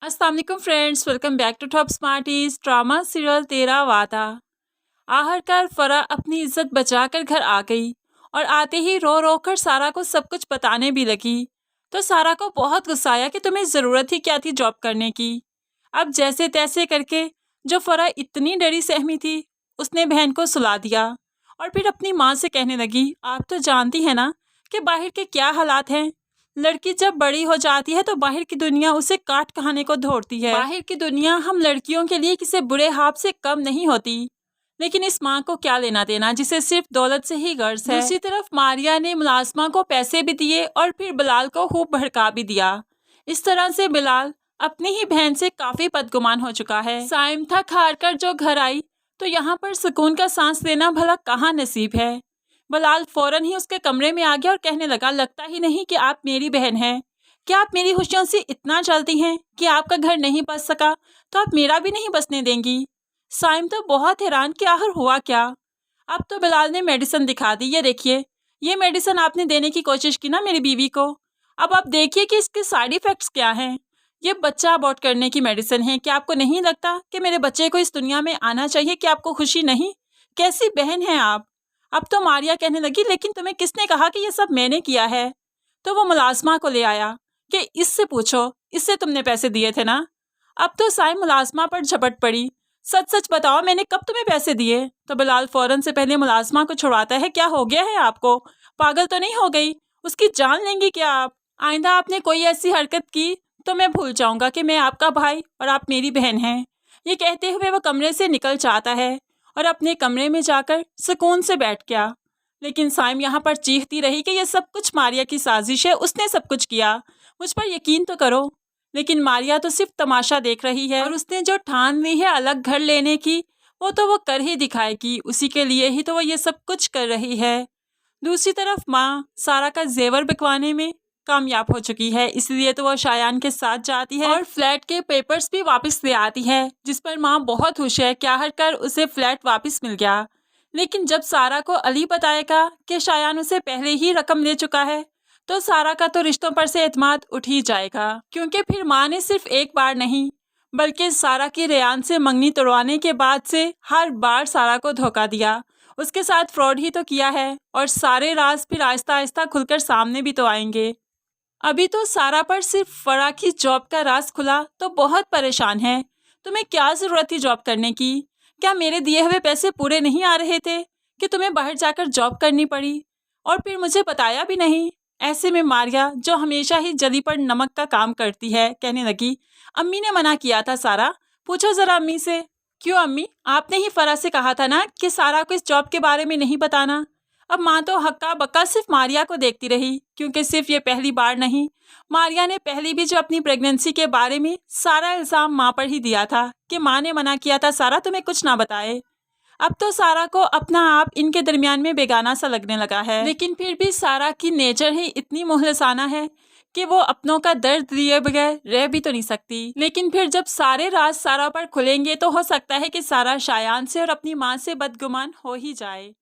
अस्सलाम वालेकुम friends, welcome back to top smarties. Drama serial Tera Wada. आखिरकार फरा अपनी इज्जत बचाकर घर आ गई और आते ही रो रो कर सारा को सब कुछ बताने भी लगी। तो सारा को बहुत गुस्सा आया कि तुम्हें ज़रूरत ही क्या थी जॉब करने की। अब जैसे तैसे करके जो फरा इतनी डरी सहमी थी, उसने बहन को सुला दिया और फिर अपनी माँ से कहने लगी, आप तो जानती हैं ना कि बाहर के क्या हालात हैं। लड़की जब बड़ी हो जाती है तो बाहर की दुनिया उसे काट खाने को दौड़ती है। बाहर की दुनिया हम लड़कियों के लिए किसी बुरे हाथ से कम नहीं होती। लेकिन इस माँ को क्या लेना देना जिसे सिर्फ दौलत से ही गर्ज है। दूसरी तरफ मारिया ने मुलाजमा को पैसे भी दिए और फिर बिलाल को खूब भड़का भी दिया। इस तरह से बिलाल अपनी ही बहन से काफी बदगुमान हो चुका है। साइम थक हार कर जो घर आई तो यहाँ पर सुकून का सांस लेना भला कहाँ नसीब है। बिलाल फौरन ही उसके कमरे में आ गया और कहने लगा, लगता ही नहीं कि आप मेरी बहन हैं। क्या आप मेरी खुशियों से इतना जलती हैं कि आपका घर नहीं बस सका तो आप मेरा भी नहीं बसने देंगी। साइम तो बहुत हैरान कि आखिर हुआ क्या। अब तो बिलाल ने मेडिसिन दिखा दी। ये देखिए, ये मेडिसिन आपने देने की कोशिश की ना मेरी बीवी को। अब आप देखिए कि इसके साइड इफ़ेक्ट्स क्या हैं। ये बच्चा अबॉर्ट करने की मेडिसिन है। क्या आपको नहीं लगता कि मेरे बच्चे को इस दुनिया में आना चाहिए? कि आपको खुशी नहीं? कैसी बहन हैं आप। अब तो मारिया कहने लगी, लेकिन तुम्हें किसने कहा कि ये सब मैंने किया है। तो वो मुलाजमा को ले आया कि इससे पूछो, इससे तुमने पैसे दिए थे ना। अब तो साइम मुलाजमा पर झपट पड़ी, सच सच बताओ मैंने कब तुम्हें पैसे दिए। तो बिलाल फौरन से पहले मुलाजमा को छुड़ाता है, क्या हो गया है आपको, पागल तो नहीं हो गई, उसकी जान लेंगी क्या आप। आइंदा आपने कोई ऐसी हरकत की तो मैं भूल जाऊंगा कि मैं आपका भाई और आप मेरी बहन हैं। ये कहते हुए वो कमरे से निकल जाता है और अपने कमरे में जाकर सुकून से बैठ गया। लेकिन साइम यहाँ पर चीखती रही कि यह सब कुछ मारिया की साजिश है, उसने सब कुछ किया, मुझ पर यकीन तो करो। लेकिन मारिया तो सिर्फ तमाशा देख रही है और उसने जो ठान ली है अलग घर लेने की, वो तो वो कर ही दिखाएगी। उसी के लिए ही तो वो ये सब कुछ कर रही है। दूसरी तरफ माँ सारा का जेवर बिकवाने में कामयाब हो चुकी है, इसलिए तो वो शायान के साथ जाती है और फ्लैट के पेपर्स भी वापस ले आती है, जिस पर माँ बहुत खुश है कि आखिरकार उसे फ्लैट वापस मिल गया। लेकिन जब सारा को अली बताएगा कि शायान उसे पहले ही रकम ले चुका है तो सारा का तो रिश्तों पर से एतमाद उठ ही जाएगा, क्योंकि फिर माँ ने सिर्फ एक बार नहीं बल्कि सारा की रेयान से मंगनी तोड़वाने के बाद से हर बार सारा को धोखा दिया। उसके साथ फ्रॉड ही तो किया है और सारे राज फिर आहिस्ता आहिस्ता खुलकर सामने भी तो आएंगे। अभी तो सारा पर सिर्फ फरा की जॉब का राज खुला तो बहुत परेशान है। तुम्हें क्या ज़रूरत थी जॉब करने की? क्या मेरे दिए हुए पैसे पूरे नहीं आ रहे थे कि तुम्हें बाहर जाकर जॉब करनी पड़ी और फिर मुझे बताया भी नहीं। ऐसे में मारिया, जो हमेशा ही जली पर नमक का काम करती है, कहने लगी, अम्मी ने मना किया था सारा, पूछो ज़रा अम्मी से। क्यों अम्मी, आपने ही फरा से कहा था ना कि सारा को इस जॉब के बारे में नहीं बताना। अब माँ तो हक्का बक्का सिर्फ मारिया को देखती रही, क्योंकि सिर्फ ये पहली बार नहीं, मारिया ने पहले भी जो अपनी प्रेगनेंसी के बारे में सारा इल्ज़ाम माँ पर ही दिया था कि माँ ने मना किया था सारा तुम्हें कुछ ना बताए। अब तो सारा को अपना आप इनके दरमियान में बेगाना सा लगने लगा है। लेकिन फिर भी सारा की नेचर ही इतनी मुखलिसाना है कि वो अपनों का दर्द लिए बगैर रह भी तो नहीं सकती। लेकिन फिर जब सारे राज सारा पर खुलेंगे तो हो सकता है कि सारा शायान से और अपनी माँ से बदगुमान हो ही जाए।